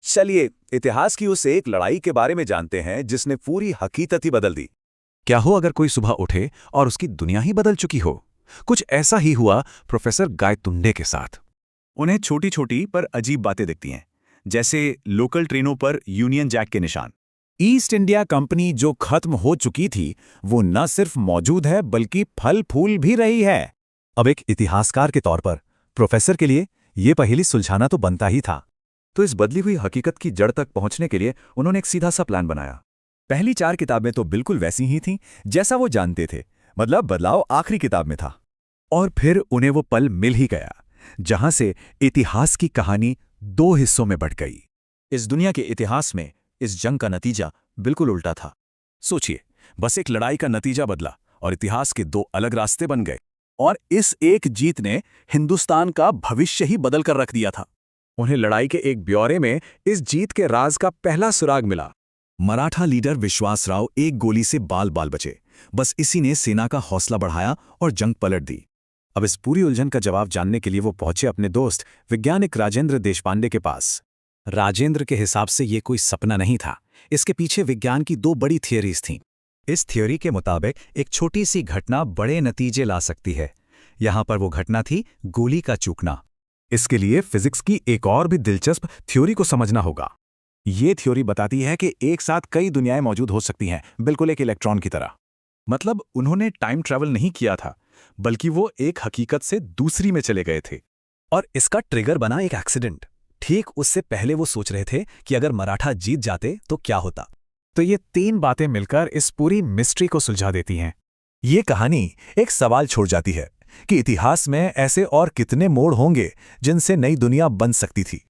चलिए इतिहास की उस एक लड़ाई के बारे में जानते हैं जिसने पूरी हकीकत ही बदल दी। क्या हो अगर कोई सुबह उठे और उसकी दुनिया ही बदल चुकी हो। कुछ ऐसा ही हुआ प्रोफेसर गायतुंडे के साथ। उन्हें छोटी छोटी पर अजीब बातें दिखती हैं, जैसे लोकल ट्रेनों पर यूनियन जैक के निशान। ईस्ट इंडिया कंपनी जो खत्म हो चुकी थी वो न सिर्फ मौजूद है बल्कि फल फूल भी रही है। अब एक इतिहासकार के तौर पर प्रोफेसर के लिए ये पहेली सुलझाना तो बनता ही था। तो इस बदली हुई हकीकत की जड़ तक पहुंचने के लिए उन्होंने एक सीधा सा प्लान बनाया। पहली 4 किताबें तो बिल्कुल वैसी ही थीं जैसा वो जानते थे, मतलब बदलाव आखिरी किताब में था। और फिर उन्हें वो पल मिल ही गया जहां से इतिहास की कहानी 2 हिस्सों में बंट गई। इस दुनिया के इतिहास में इस जंग का नतीजा बिल्कुल उल्टा था। सोचिए, बस एक लड़ाई का नतीजा बदला और इतिहास के 2 अलग रास्ते बन गए। और इस एक जीत ने हिंदुस्तान का भविष्य ही बदल कर रख दिया था। उन्हें लड़ाई के एक ब्यौरे में इस जीत के राज का पहला सुराग मिला। मराठा लीडर विश्वासराव एक गोली से बाल बाल बचे। बस इसी ने सेना का हौसला बढ़ाया और जंग पलट दी। अब इस पूरी उलझन का जवाब जानने के लिए वो पहुंचे अपने दोस्त वैज्ञानिक राजेंद्र देशपांडे के पास। राजेंद्र के हिसाब से ये कोई सपना नहीं था, इसके पीछे विज्ञान की 2 बड़ी थियरीज थीं। इस थ्योरी के मुताबिक एक छोटी सी घटना बड़े नतीजे ला सकती है। यहां पर वो घटना थी गोली का चूकना। इसके लिए फिजिक्स की एक और भी दिलचस्प थ्योरी को समझना होगा। ये थ्योरी बताती है कि एक साथ कई दुनियाएं मौजूद हो सकती हैं, बिल्कुल एक इलेक्ट्रॉन की तरह। मतलब उन्होंने टाइम ट्रैवल नहीं किया था, बल्कि वो एक हकीकत से दूसरी में चले गए थे। और इसका ट्रिगर बना एक एक्सीडेंट। ठीक उससे पहले वो सोच रहे थे कि अगर मराठा जीत जाते तो क्या होता। तो ये 3 बातें मिलकर इस पूरी मिस्ट्री को सुलझा देती हैं। ये कहानी एक सवाल छोड़ जाती है कि इतिहास में ऐसे और कितने मोड़ होंगे जिनसे नई दुनिया बन सकती थी।